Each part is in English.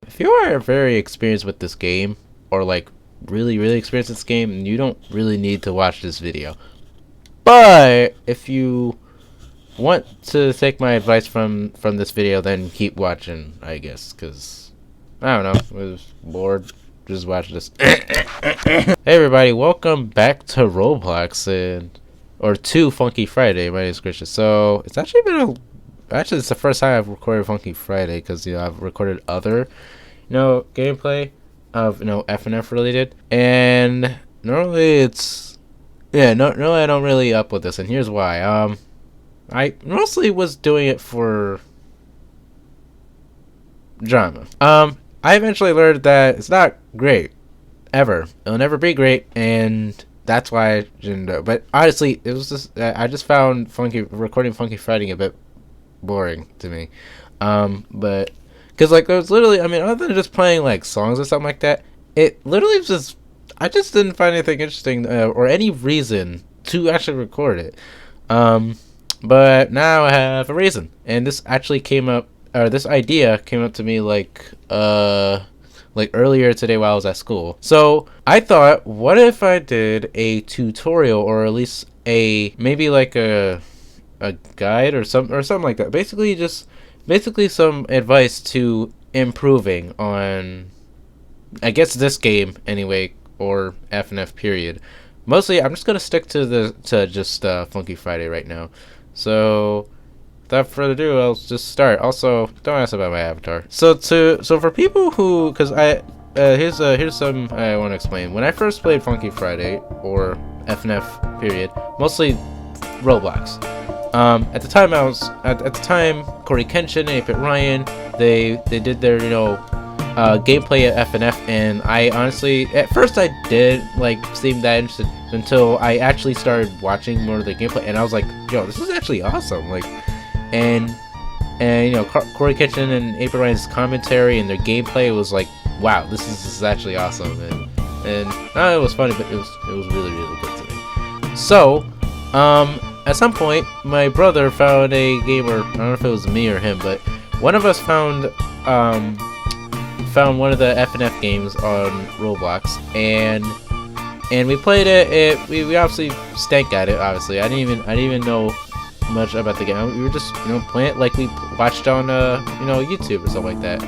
If you are very experienced with this game, or like really experienced with this game, you don't really need to watch this video. But if you want to take my advice from this video, then keep watching, I guess, because I don't know, I was bored. Just watch this. Hey everybody, welcome back to Roblox or to Funky Friday. My name is Christian. So it's actually been it's the first time I've recorded Funky Friday because I've recorded other gameplay of FNF related, and normally it's normally I don't really up with this, and here's why. I mostly was doing it for drama. I eventually learned that it's not great ever. It'll never be great, and that's why I didn't do it. But honestly, it was just I just found recording Funky Friday a bit boring to me. But because like there's literally, I mean, other than just playing like songs or something like that, it literally was just I just didn't find anything interesting or any reason to actually record it. But now I have a reason, and this actually came up. This idea came up to me like earlier today while I was at school. So I thought, what if I did a tutorial, or at least maybe like a guide or something like that. Basically some advice to improving on, I guess, this game anyway, or FNF period. Mostly I'm just gonna stick to just Funky Friday right now. So without further ado, I'll just start. Also, don't ask about my avatar. So for people who, because here's some I want to explain. When I first played Funky Friday or FNF period, mostly Roblox. At the time Corey Kenshin and 8-Bit Ryan, they did their gameplay at FNF, and I honestly at first I did like seem that interested until I actually started watching more of the gameplay, and I was like, yo, this is actually awesome. Like, and Corey Kitchen and 8-Bit Ryan's commentary and their gameplay was like, wow, this is actually awesome, and it was funny, but it was really good to me. So at some point my brother found a game, or I don't know if it was me or him, but one of us found one of the FNF games on Roblox, and we played it. We obviously stank at it. Obviously, I didn't even know much about the game. We were just playing it like we watched on YouTube or something like that.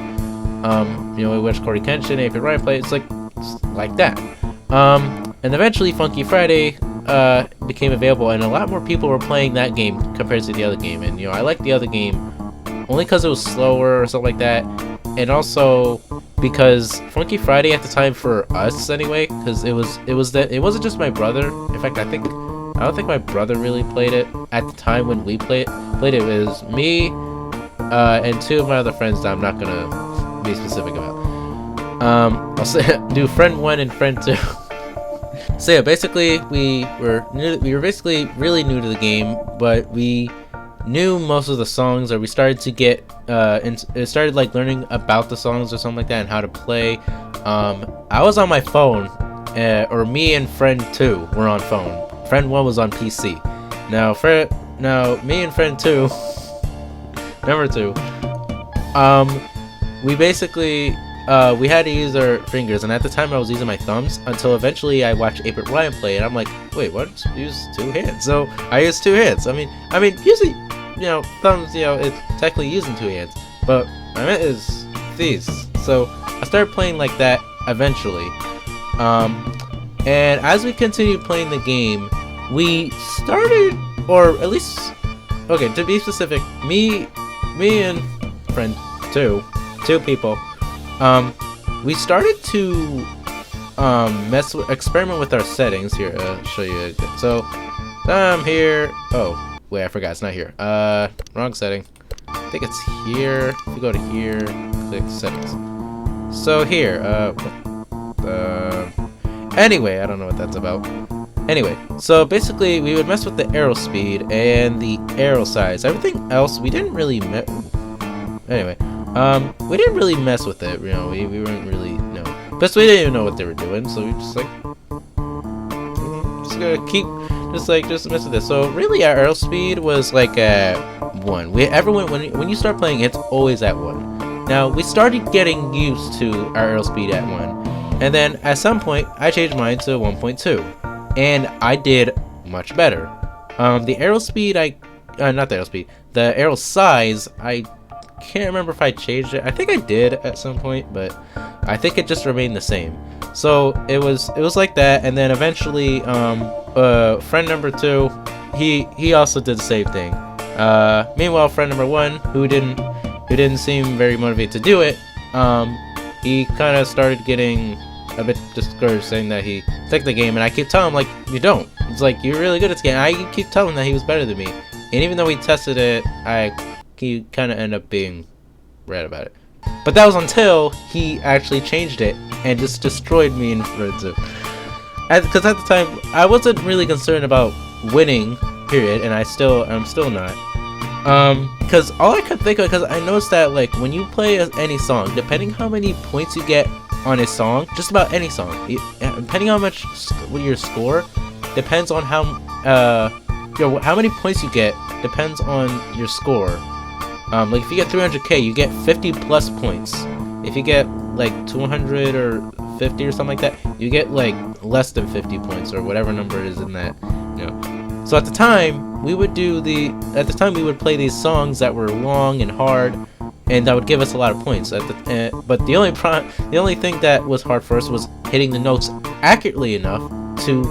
We watched Corey Kenshin, 8-Bit Ryan play. It's like that. And eventually Funky Friday became available, and a lot more people were playing that game compared to the other game. And I liked the other game only because it was slower or something like that, and also because Funky Friday at the time, for us anyway, because it wasn't just my brother. In fact, I don't think my brother really played it at the time when we played it. It was me and two of my other friends that I'm not gonna be specific about. I'll say do friend 1 and friend 2. So yeah, basically we were basically really new to the game, but we knew most of the songs, or we started to get started like learning about the songs or something like that, and how to play. I was on my phone, or me and friend 2 were on phone. Friend 1 was on PC. Now me and friend 2, number 2, we basically we had to use our fingers, and at the time I was using my thumbs, until eventually I watched 8-Bit Ryan play, and I'm like, wait, what? Use 2 hands? So I used 2 hands. I mean, usually, thumbs, it's technically using 2 hands, but I meant is these. So I started playing like that eventually. And as we continued playing the game, we started, or at least, okay, to be specific, me and friend 2 people, we started to experiment with our settings. Here, I'll show you. So I'm here. Oh wait, I forgot, it's not here. Wrong setting. I think it's here. If you go to here, click settings. So here, anyway, I don't know what that's about. Anyway, so basically we would mess with the arrow speed and the arrow size. Everything else we didn't really anyway, we didn't really mess with it. We weren't really plus we didn't even know what they were doing, so we just just gonna keep just mess with this. So really our arrow speed was like at 1. When you start playing, it's always at 1. Now we started getting used to our arrow speed at 1, and then at some point I changed mine to 1.2, and I did much better. The arrow speed not the arrow speed, the arrow size, I can't remember if I changed it. I think I did at some point, but I think it just remained the same. So it was like that, and then eventually friend number 2, he also did the same thing. Meanwhile, friend number 1, who didn't seem very motivated to do it, he kind of started getting a bit discouraged, saying that he took the game, and I keep telling him, like, you don't. It's like, you're really good at this game. I keep telling him that he was better than me, and even though we tested it, he kind of ended up being right about it. But that was until he actually changed it and just destroyed me in Frenzy. Because at the time, I wasn't really concerned about winning, period, and I'm still not. Because all I could think of, because I noticed that, like, when you play any song, depending how many points you get on a song, just about any song, depending on your score, depends on how many points you get, depends on your score. Like if you get 300k, you get 50 plus points. If you get like 200 or 50 or something like that, you get like less than 50 points or whatever number is in that. So at the time, we would play these songs that were long and hard, and that would give us a lot of points. But the only thing that was hard for us was hitting the notes accurately enough to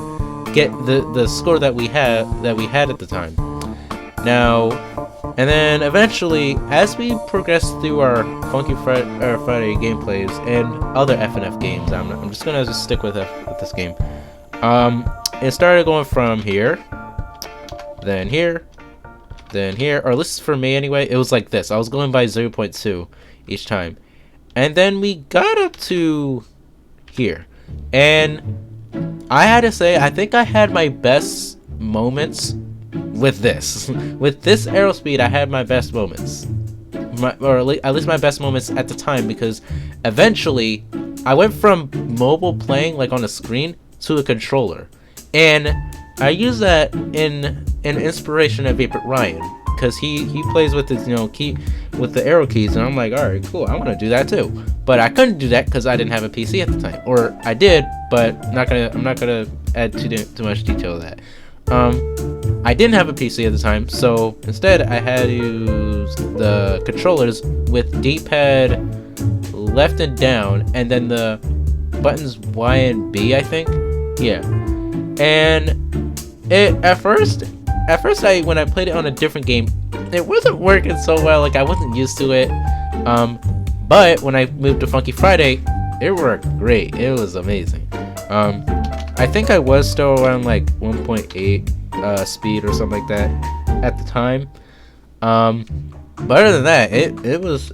get the score that we had at the time. Now, and then eventually, as we progressed through our Funky Friday gameplays and other FNF games, I'm just gonna stick with this game. It started going from here, then here, then here, or at least for me anyway, it was like this. I was going by 0.2 each time, and then we got up to here, and I had to say, I think I had my best moments with this. With this arrow speed, I had my best moments, or at least my best moments at the time, because eventually I went from mobile playing like on a screen to a controller, and I use that in inspiration of Vapor Ryan, because he plays with his key with the arrow keys, and I'm like, all right, cool, I want to do that too. But I couldn't do that because I didn't have a PC at the time, or I did, but I'm not gonna add too much detail to that. I didn't have a PC at the time, so instead I had to use the controllers with D-pad left and down, and then the buttons Y and B, I think. Yeah. And at first when I played it on a different game, it wasn't working so well. Like, I wasn't used to it. But when I moved to Funky Friday, it worked great. It was amazing. I think I was still around like 1.8 speed or something like that at the time. But other than that, it was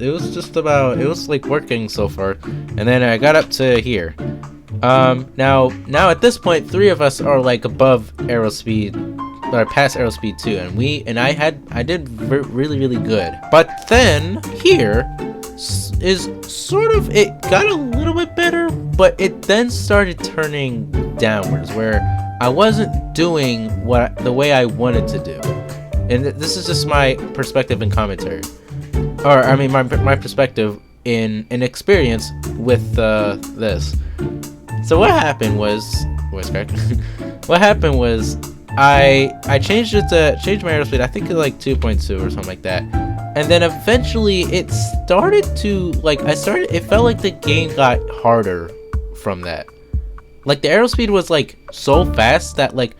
like working so far. And then I got up to here. Now at this point, 3 of us are like above arrow speed, or past arrow speed 2, and I did really good. But then here is sort of, it got a little bit better, but it then started turning downwards, where I wasn't doing the way I wanted to do. And this is just my perspective and commentary, or I mean my perspective in experience with this. So what happened was, what happened was I changed my arrow speed, I think like 2.2 or something like that. And then eventually it started to, like, it felt like the game got harder from that. Like, the arrow speed was like so fast that, like,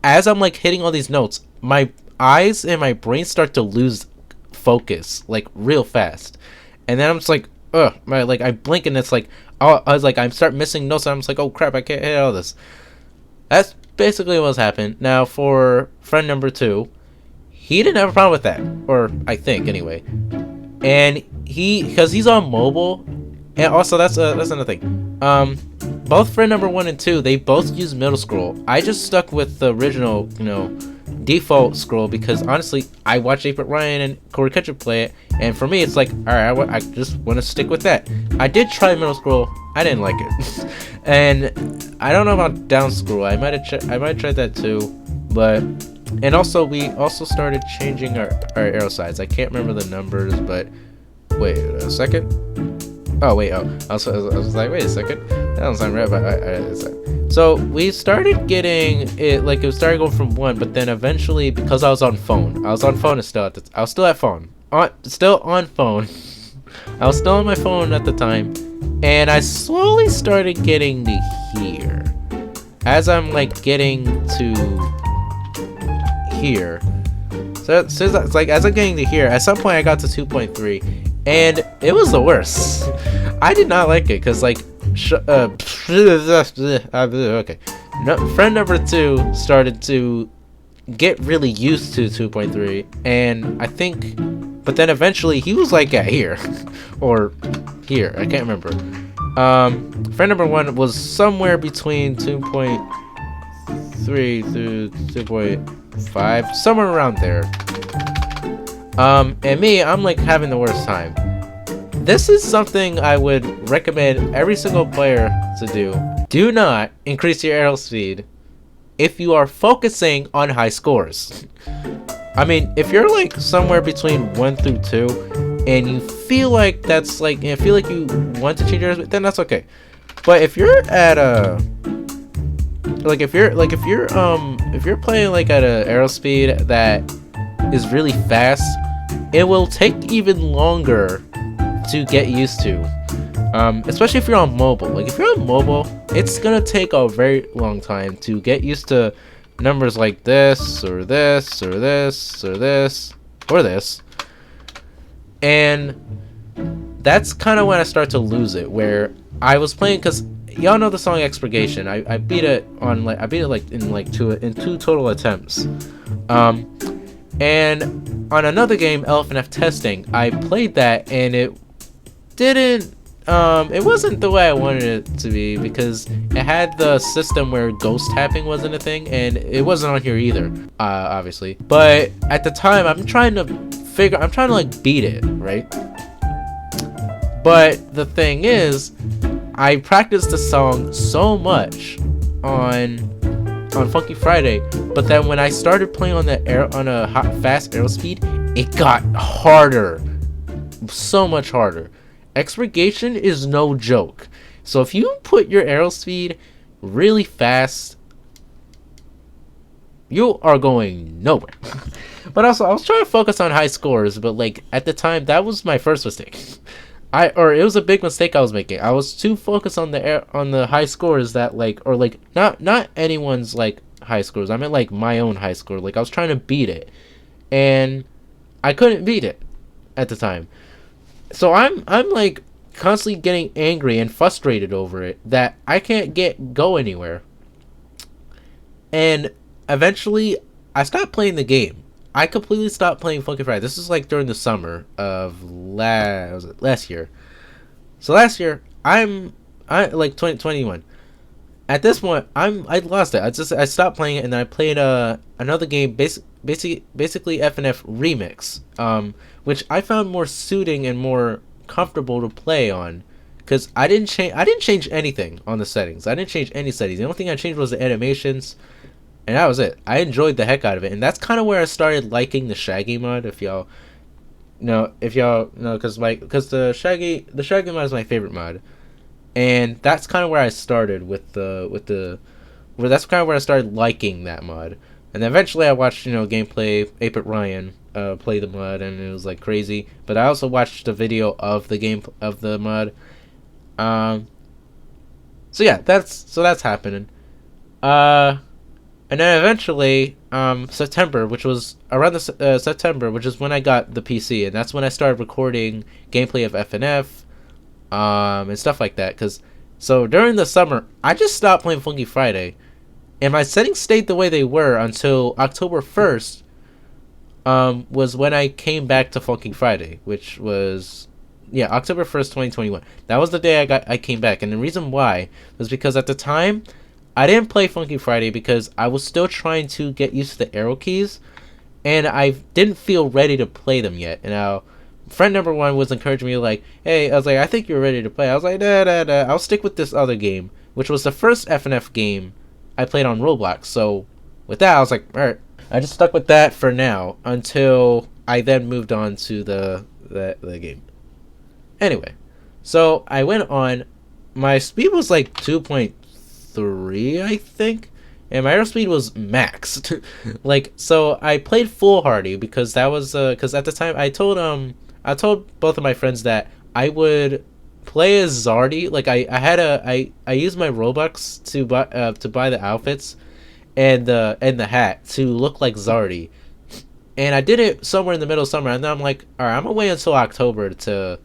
as I'm like hitting all these notes, my eyes and my brain start to lose focus like real fast. And then I'm just like, I blink and it's like, I start missing notes, and I'm just like, oh crap, I can't hit all this. That's basically what's happened. Now for friend number 2, he didn't have a problem with that, or I think anyway. And because he's on mobile, and also that's another thing. Both friend number 1 and 2, they both use middle scroll. I just stuck with the original, default scroll, because honestly, I watched Vapor Ryan and Corey Ketchup play it, and for me, it's like, all right, I just want to stick with that. I did try middle scroll, I didn't like it, and I don't know about down scroll. I might have tried that too, but and also we also started changing our arrow size. I can't remember the numbers, but wait a second. Oh wait, I was like, wait a second, that doesn't sound right. But so we started getting it, like it started going from 1, but then eventually, because I was on phone, I was still at phone, still on phone. I was still on my phone at the time, and I slowly started getting to here. As I'm like getting to here, so it's like as I'm getting to here, at some point I got to 2.3, and it was the worst. I did not like it because like okay, friend number 2 started to get really used to 2.3, and I think, but then eventually he was like at here or here, I can't remember. Friend number 1 was somewhere between 2.3 to 2.5, somewhere around there. And me, I'm like having the worst time. This is something I would recommend every single player to do. Do not increase your arrow speed if you are focusing on high scores. I mean, if you're like somewhere between 1 through 2 and you feel like that's like, you feel like you want to change your arrow speed, then that's okay. But if you're at a if you're playing like at a arrow speed that is really fast, it will take even longer to get used to, especially if you're on mobile. Like if you're on mobile, it's gonna take a very long time to get used to numbers like this or this or this or this or this, and that's kind of when I start to lose it. Where I was playing, because y'all know the song Expurgation. I beat it on like in two total attempts. And on another game, FNF Testing, I played that and it didn't, it wasn't the way I wanted it to be, because it had the system where ghost tapping wasn't a thing, and it wasn't on here either, obviously. But at the time, I'm trying to like beat it, right? But the thing is, I practiced the song so much on Funky Friday, but then when I started playing on a fast arrow speed, it got harder, so much harder. Expurgation is no joke. So if you put your arrow speed really fast, you are going nowhere. But also, I was trying to focus on high scores, but like at the time, that was my first mistake. It was a big mistake I was making. I was too focused on the high scores that not anyone's like high scores. I meant like my own high score. Like I was trying to beat it, and I couldn't beat it at the time. So I'm like constantly getting angry and frustrated over it that I can't go anywhere. And eventually, I stopped playing the game. I completely stopped playing Funky Friday. This is like during the summer of last year. So last year, I like 2021. At this point, I lost it. I stopped playing it, and then I played another game, basically FNF Remix, which I found more suiting and more comfortable to play on, because I didn't change anything on the settings. I didn't change any settings. The only thing I changed was the animations. And that was it. I enjoyed the heck out of it, and that's kind of where I started liking the Shaggy mod. If y'all know, because the Shaggy mod is my favorite mod, and that's kind of where I started that's kind of where I started liking that mod. And then eventually I watched gameplay 8-Bit Ryan play the mod, and it was like crazy. But I also watched a video of the game of the mod. So yeah, that's happening. And then eventually, September, which was around the September, which is when I got the PC, and that's when I started recording gameplay of FNF, and stuff like that. So during the summer, I just stopped playing Funky Friday, and my settings stayed the way they were until October 1st, was when I came back to Funky Friday, which was, October 1st, 2021. That was the day I came back, and the reason why was because at the time, I didn't play Funky Friday because I was still trying to get used to the arrow keys, and I didn't feel ready to play them yet. And now, friend number 1 was encouraging me like, hey, I was like, I think you're ready to play. I was like, nah, I'll stick with this other game, which was the first FNF game I played on Roblox. So with that, I was like, alright. I just stuck with that for now until I then moved on to the game. Anyway, So I went on. My speed was like 2.3, I think, and my airspeed was maxed. Like, so I played full hardy because that was because at the time I told both of my friends that I would play as Zardy. Like I used my Robux to buy the outfits and the hat to look like Zardy. And I did it somewhere in the middle of summer, and then I'm like, all right, I'm gonna wait until October to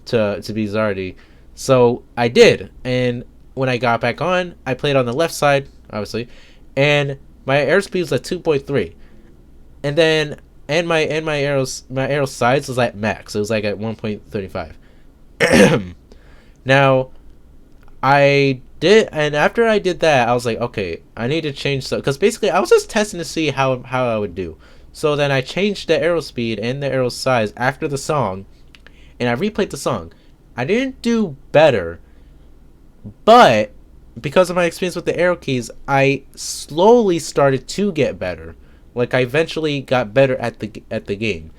be Zardy. So I did, and when I got back on, I played on the left side, obviously, and my airspeed was at 2.3, and then my arrow size was at max. It was like at 1.35. Now I did, and after I did that, I was like, okay, I need to change stuff because basically I was just testing to see how I would do. So then I changed the arrow speed and the arrow size after the song, and I replayed the song. I didn't do better, but because of my experience with the arrow keys, I slowly started to get better. Like I eventually got better at the game.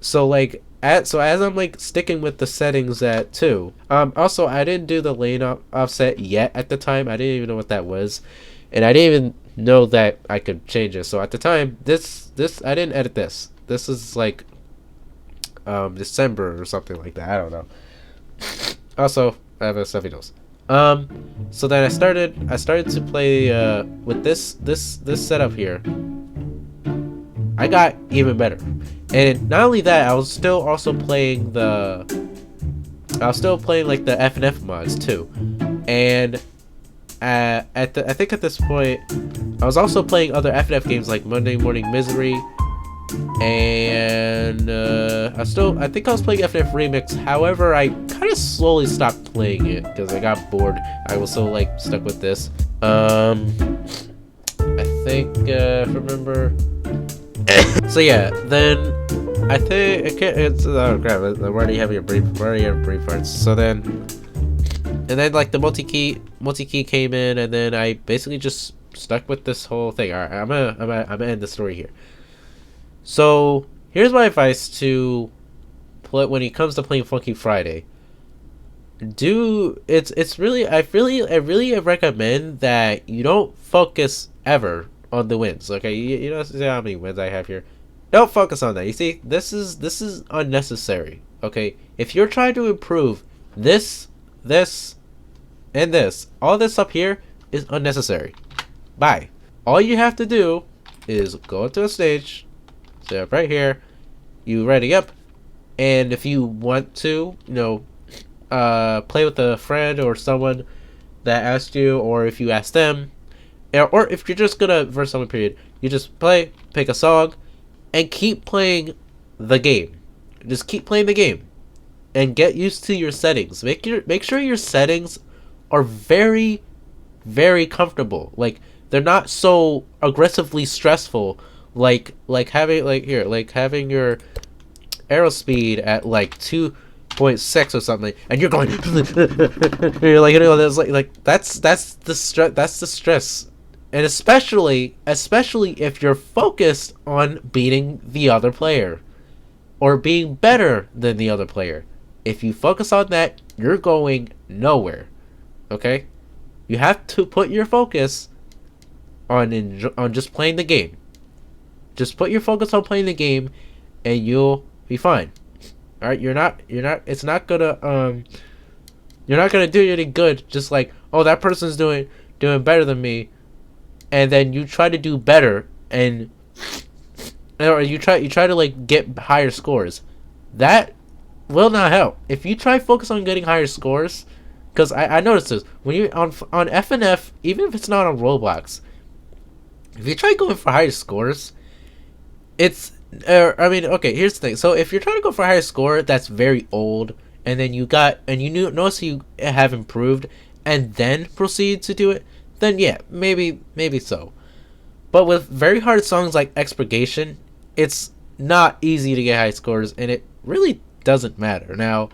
So like so as I'm like sticking with the settings at 2. Also I didn't do the lane offset yet at the time. I didn't even know what that was, and I didn't even know that I could change it. So at the time, this I didn't edit this. This is like December or something like that. I don't know. Also, I have a stuffy nose. So then I started to play with this setup here. I got even better, and not only that, I was still playing like the FNF mods too, and I think at this point, I was also playing other FNF games like Monday Morning Misery, and I think I was playing FNF Remix. However, I kind of slowly stopped playing it because I got bored. I was so like stuck with this. I think if I remember. So yeah, then I think it's oh crap. We're already having a brief. We're already having brief parts. So then, and then like the multi key came in, and then I basically just stuck with this whole thing. All right, I'm gonna end the story here. So here's my advice to play when it comes to playing Funky Friday. It's really I really recommend that you don't focus ever on the wins. Okay, you know see how many wins I have here. Don't focus on that. You see, this is unnecessary. Okay, if you're trying to improve this, and this, all this up here is unnecessary. Bye. All you have to do is go into a stage, set up right here. You ready up, and if you want to, play with a friend or someone that asked you, or if you ask them, or if you're just gonna verse someone, period, you just pick a song, and keep playing the game. Just keep playing the game, and get used to your settings. Make sure your settings are very, very comfortable. Like they're not so aggressively stressful. Like having your arrow speed at like 2.6 or something, and you're going you're like, that's the stress. That's the stress, and especially if you're focused on beating the other player or being better than the other player. If you focus on that, you're going nowhere. Okay, you have to put your focus on just playing the game. Just put your focus on playing the game, and you'll be fine. All right, you're not. It's not gonna you're not gonna do any good. Just like, oh, that person's doing better than me, and then you try to do better, or you try to like get higher scores. That will not help. If you try focus on getting higher scores, because I noticed this when you on FNF, even if it's not on Roblox, if you try going for higher scores, it's okay, here's the thing. So if you're trying to go for a higher score that's very old, and then notice you have improved, and then proceed to do it, then yeah, maybe so. But with very hard songs like Expurgation, it's not easy to get high scores, and it really doesn't matter. Now,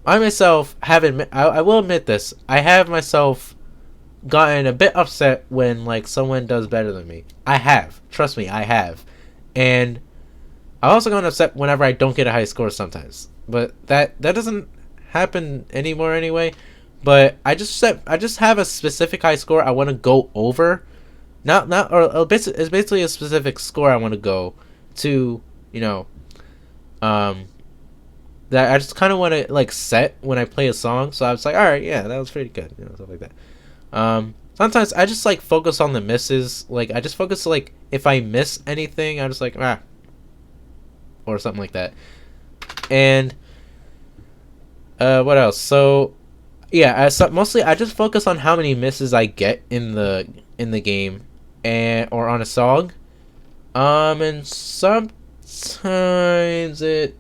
I myself haven't. I will admit this. I have myself gotten a bit upset when like someone does better than me. I have. Trust me, I have. And I also get upset whenever I don't get a high score sometimes. But that doesn't happen anymore anyway. But I just have a specific high score I want to go over. Not or basically it's basically a specific score I want to go to, you know, um that I just kind of want to like set when I play a song. So I was like, all right, yeah, that was pretty good, you know, stuff like that. Sometimes I just like focus on the misses. Like I just focus like if I miss anything, I'm just like or something like that. And what else? So yeah, mostly I just focus on how many misses I get in the game, and or on a song. And sometimes it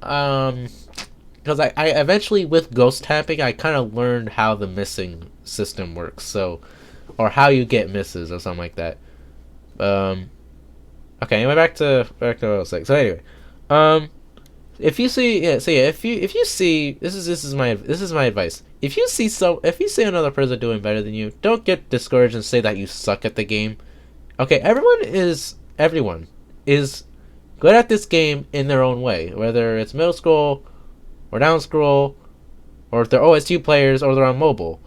because I eventually with ghost tapping I kind of learned how the missing system works, so or how you get misses or something like that. Okay, anyway, back to what I was saying. So anyway, if you see, if you see, this is my advice. If you see another person doing better than you, don't get discouraged and say that you suck at the game. Okay, everyone is good at this game in their own way, whether it's middle scroll or down scroll, or if they're OSU players or they're on mobile,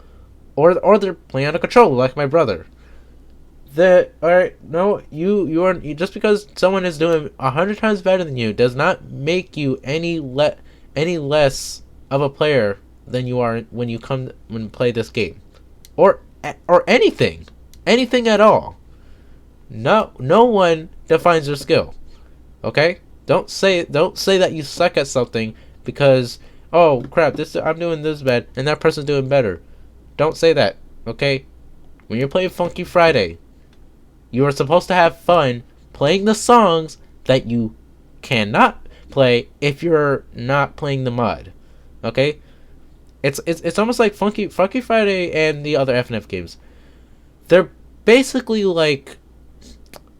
or they're playing on a controller like my brother. You are just because someone is doing 100 times better than you does not make you any less of a player than you are when play this game, or anything at all. No one defines your skill. Okay, don't say that you suck at something because, oh crap, I'm doing this bad and that person's doing better. Don't say that. Okay, when you're playing Funky Friday, you are supposed to have fun playing the songs that you cannot play if you're not playing the mod. Okay? It's almost like Funky Friday and the other FNF games. They're basically like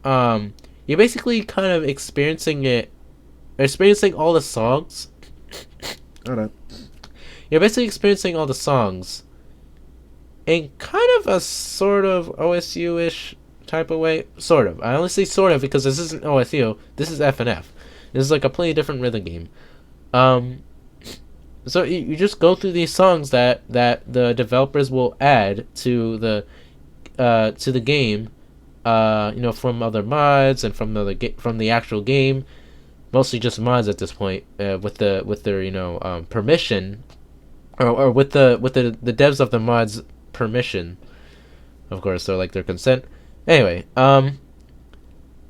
you're basically kind of experiencing all the songs. Hold on. You're basically experiencing all the songs in kind of a sort of OSU-ish type of way. Sort of. I only say sort of because this isn't OSU. This is FNF. This is like a completely different rhythm game. So you just go through these songs that the developers will add to the game, from other mods and from the actual game, mostly just mods at this point, with their permission, or with the devs of the mods permission, of course, so like their consent. Anyway, but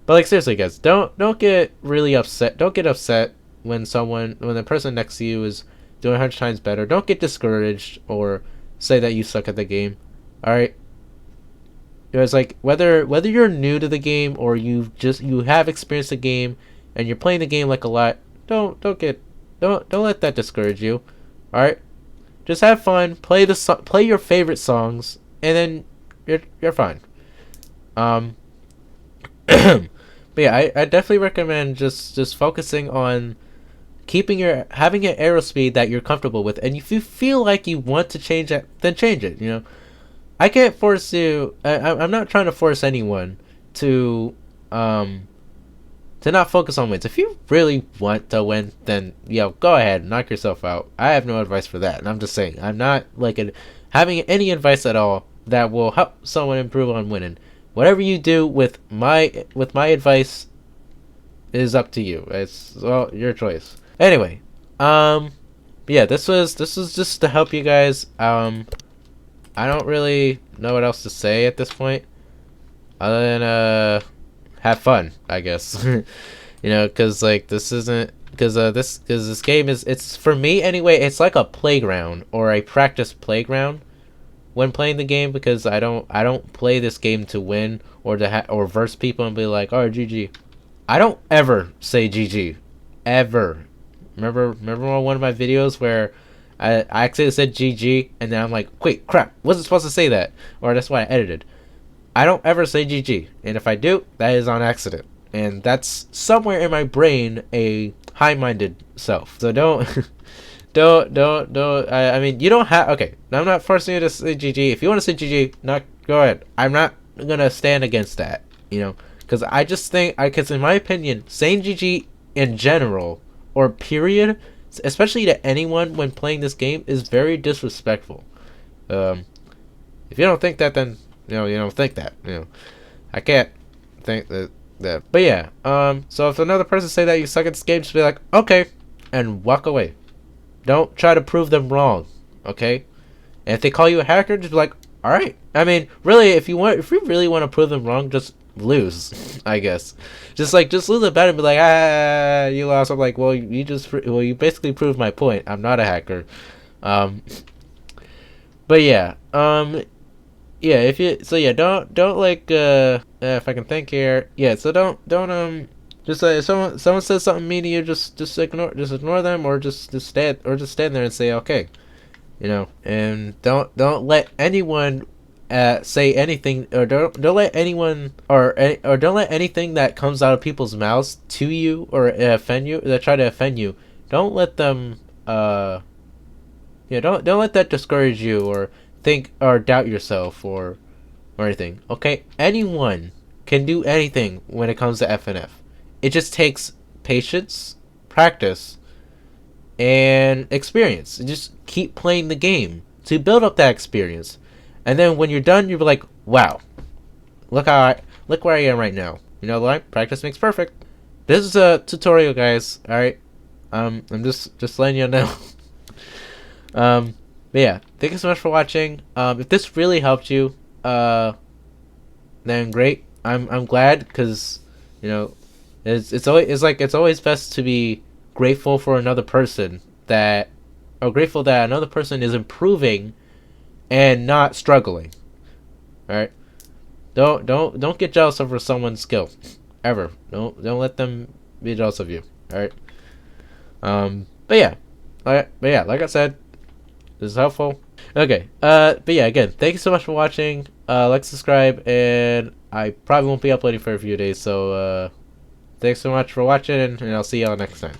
like seriously, guys, don't get really upset. Don't get upset when the person next to you is doing 100 times better. Don't get discouraged or say that you suck at the game. All right. It's like whether you're new to the game or you have experienced the game and you're playing the game like a lot. Don't let that discourage you. All right. Just have fun. Play your favorite songs, and then you're fine. But yeah, I definitely recommend just focusing on having an arrow speed that you're comfortable with, and if you feel like you want to change it, then change it. I can't force you. I'm not trying to force anyone to not focus on wins. If you really want to win, then go ahead, knock yourself out. I have no advice for that, and I'm just saying I'm not having any advice at all that will help someone improve on winning. Whatever you do with my advice is up to you. It's your choice. Anyway, yeah, this was just to help you guys. I don't really know what else to say at this point, other than have fun, I guess. Because like this game it's for me anyway. It's like a playground or a practice playground when playing the game, because I don't play this game to win or to or verse people and be like, oh, GG. I don't ever say GG, ever. Remember on one of my videos where I actually said GG and then I'm like, wait, crap, wasn't supposed to say that, or that's why I edited. I don't ever say GG, and if I do, that is on accident, and that's somewhere in my brain a high-minded self. So don't. I mean, you don't have. Okay, I'm not forcing you to say GG. If you want to say GG, go ahead. I'm not gonna stand against that. Because I just think, because in my opinion, saying GG in general or period especially to anyone when playing this game, is very disrespectful. If you don't think that, then you don't think that. I can't think that. But yeah, so if another person say that you suck at this game, just be like, okay, and walk away. Don't try to prove them wrong, okay? And if they call you a hacker, just be like, all right. I mean, really, if you really want to prove them wrong, just lose, I guess. Just lose a bet and be like, you lost. I'm like, well, you basically proved my point. I'm not a hacker. But yeah, yeah, don't like if I can think here, yeah, so don't just if someone says something mean to you, just ignore them, or just stand there and say okay, and don't let anyone say anything, or don't let anyone, or don't let anything that comes out of people's mouths to you, or offend you, that try to offend you, don't let them don't let that discourage you, or think or doubt yourself, or anything. Okay, anyone can do anything when it comes to FNF. It just takes patience, practice, and experience. And just keep playing the game to build up that experience. And then when you're done, you'll be like, wow, look where I am right now. You know what? Practice makes perfect. This is a tutorial, guys. All right. I'm just letting you know. But yeah, thank you so much for watching. If this really helped you, then great. I'm glad, because it's always best to be grateful for another person, grateful that another person is improving and not struggling. All right. Don't get jealous over someone's skill, ever. Don't let them be jealous of you. All right. But yeah, like I said, this is helpful. Okay. But yeah, again, thank you so much for watching. Like, subscribe, and I probably won't be uploading for a few days. So thanks so much for watching, and I'll see y'all next time.